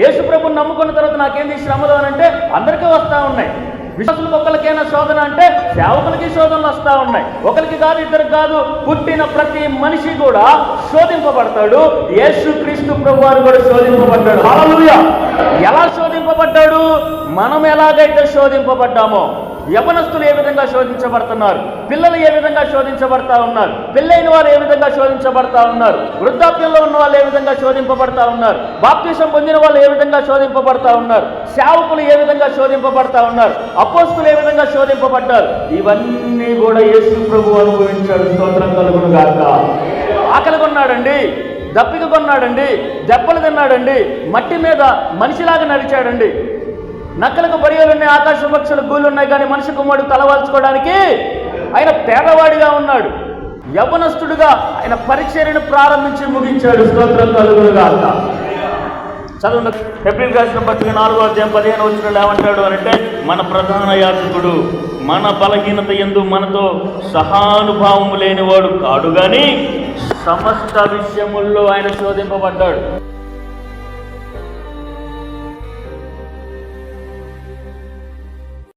యేసు ప్రభుని నమ్ముకున్న తర్వాత నాకేంది శ్రమలు అని అంటే అందరికీ వస్తూ ఉన్నాయి. విశ్వాసులకు ఒకరికైనా శోధన అంటే సేవకులకి శోధనలు వస్తూ ఉన్నాయి. ఒకరికి కాదు, ఇద్దరికి కాదు, పుట్టిన ప్రతి మనిషి కూడా శోధింపబడతాడు. యేసు క్రీస్తు ప్రభు వారు కూడా శోధింపబడ్డాడు. హల్లెలూయా! ఎలా శోధింపబడ్డాడు? మనం ఎలాగైతే శోధింపబడ్డామో, యవనస్తులు ఏ విధంగా శోధించబడుతున్నారు, పిల్లలు ఏ విధంగా శోధించబడతా ఉన్నారు, పెళ్ళైన వారు ఏ విధంగా శోధించబడతా ఉన్నారు, వృద్ధాప్యంలో ఉన్న వాళ్ళు ఏ విధంగా శోధింపబడతా ఉన్నారు, బాప్తిసం పొందిన వాళ్ళు ఏ విధంగా శోధింపబడతా ఉన్నారు, సేవకులు ఏ విధంగా శోధింపబడతా ఉన్నారు, అపోస్తులు ఏ విధంగా శోధింపబడ్డారు, ఇవన్నీ కూడా యేసు ప్రభు అనుభవించాడు. స్తోత్రం కలుగును గాక. ఆకలి కొన్నాడండి, దప్పిక కొన్నాడండి, దెబ్బలు తిన్నాడండి, మట్టి మీద మనిషిలాగా నడిచాడండి. నక్కలకు బరియలున్నాయి, ఆకాశ పక్షులు గూళ్ళున్నాయి, కానీ మనిషి కుమారుడు తలవాల్చుకోవడానికి ఆయన పేదవాడిగా ఉన్నాడు. యవనస్తుడుగా ఆయన పరిచర్యను ప్రారంభించి ముగించాడు. స్తోత్రం కలుగును గాక. చదువు హెబ్రీయులకు రాసిన పత్రిక 4వ అధ్యాయం 15వ వచనంలో ఏమంటాడు అంటే, మన ప్రధాన యాజకుడు మన బలహీనత యందు మనతో సహానుభావము లేనివాడు కాడు, కానీ సమస్త విషయముల్లో ఆయన శోధింపబడ్డాడు.